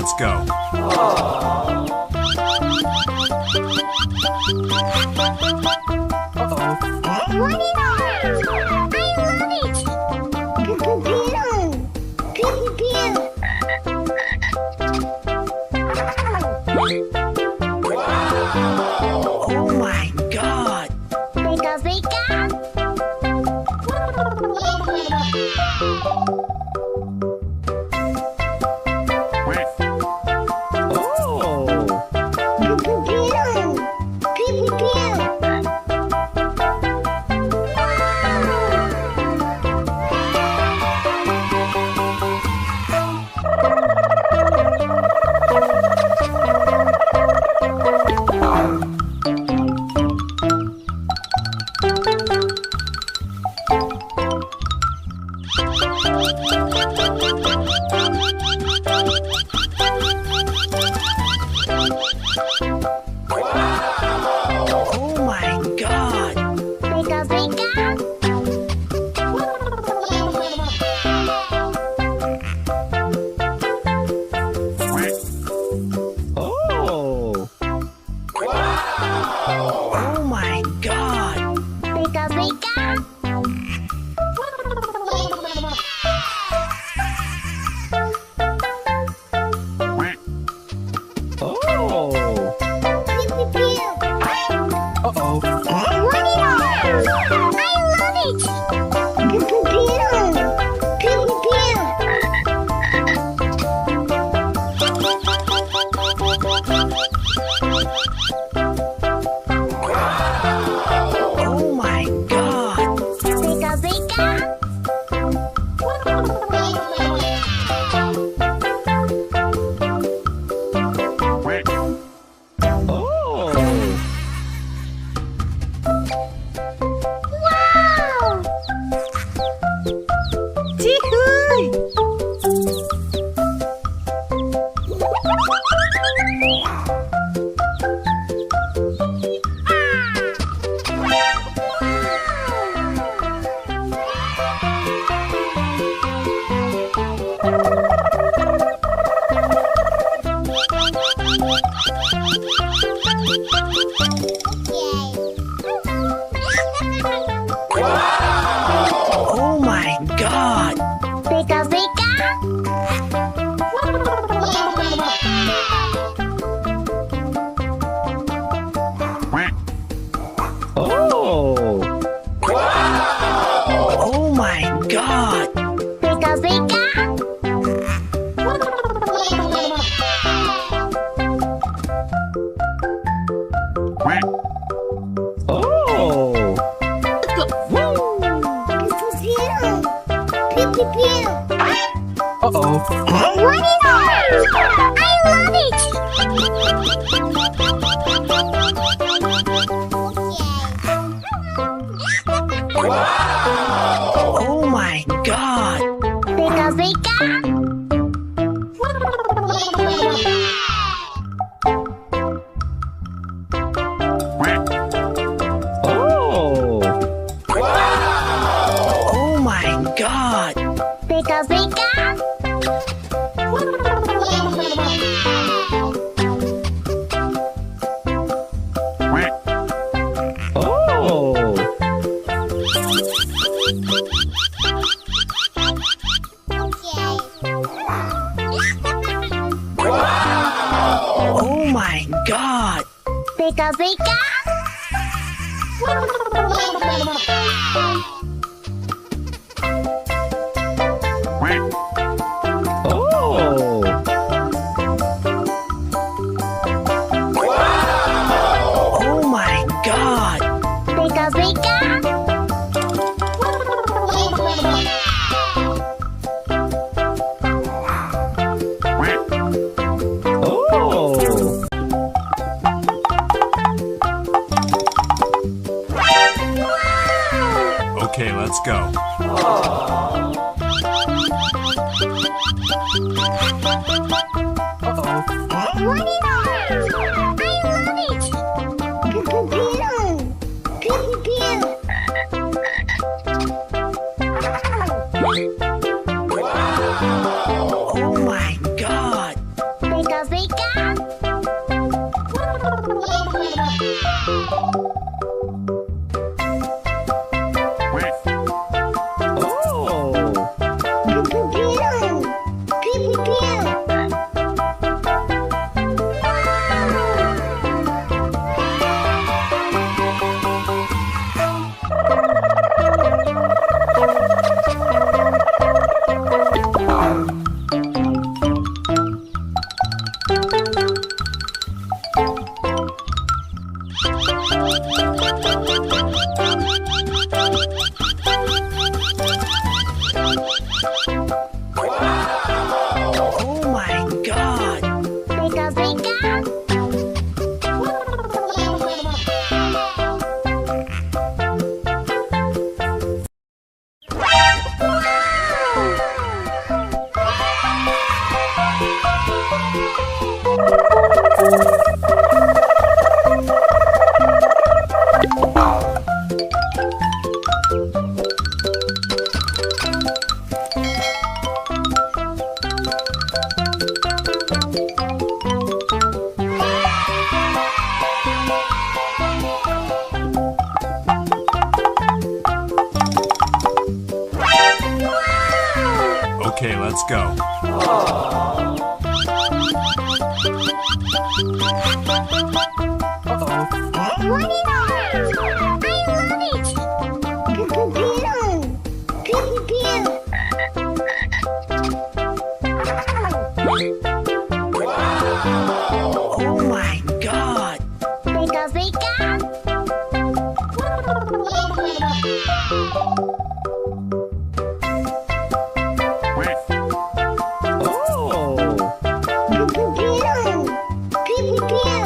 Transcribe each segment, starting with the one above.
let's go. Oh my God! Pika pika! Oh my God! Pika pika! Oh! Oh my God! Pika pika! Oh! Uh-oh. I love it! Oh my God! Pika pika! Oh! Wow! Oh my God! Pika pika! Oh! Oh my God! Pika pika! Oh! Uh-oh. I love it! Oh my God! Pika pika! Oh! Oh my God! Pika pika! Oh! Oh my God! Pika pika! Oh! Oh my God! Pika pika! Oh! Okay, let's go. Oh my God! let's go. What is ours? I love it! Pew pew pew! Pew pew pew! Oh my god! Pika pika! Oh! Pew pew pew! Pew pew pew!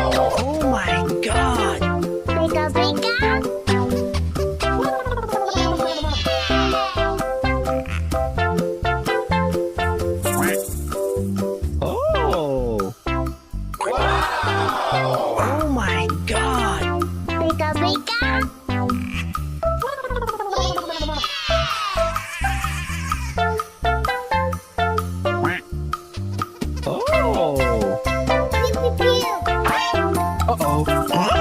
Oh my god! Pika pika! Oh! Oh my god! Pika pika! Oh! Pew pew pew! Uh-oh!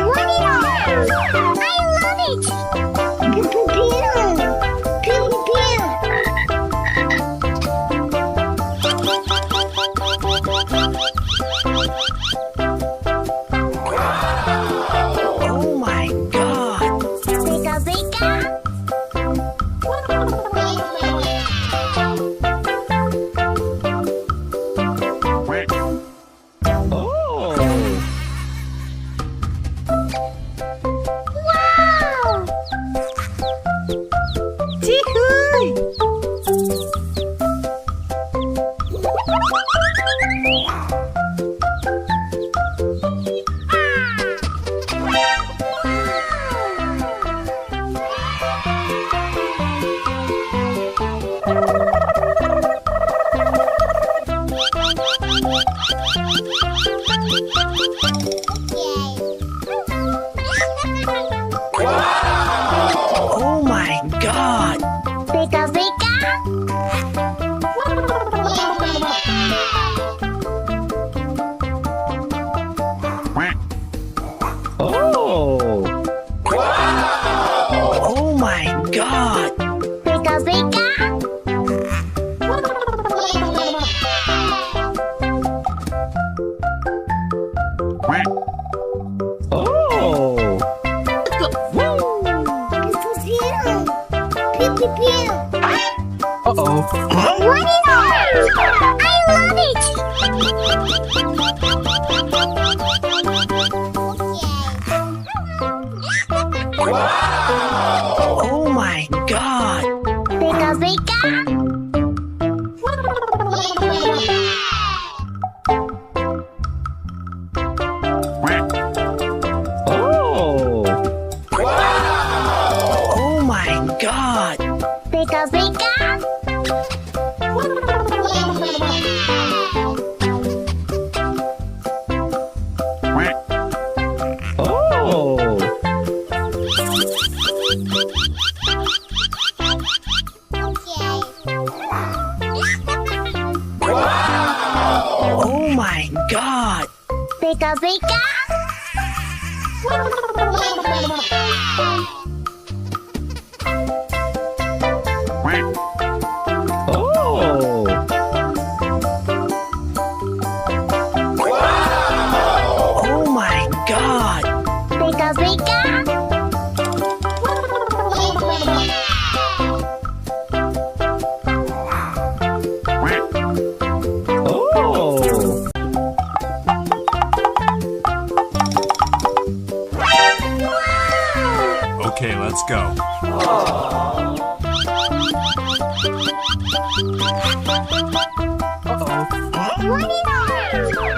What is ours? I love it! Pew pew pew! Pew pew pew! Oh my god! Pika pika! Oh! Wow! Oh my god! Pika pika! Oh! Oh my god! Pika pika! Oh! Pew pew pew! Uh-oh! What is ours? I love it! Oh my god! Pika pika! Oh! Oh my god! Pika pika! Oh! Oh my god! Pika pika! Oh! Oh my god! Pika pika! Oh! Okay, let's go. What is ours?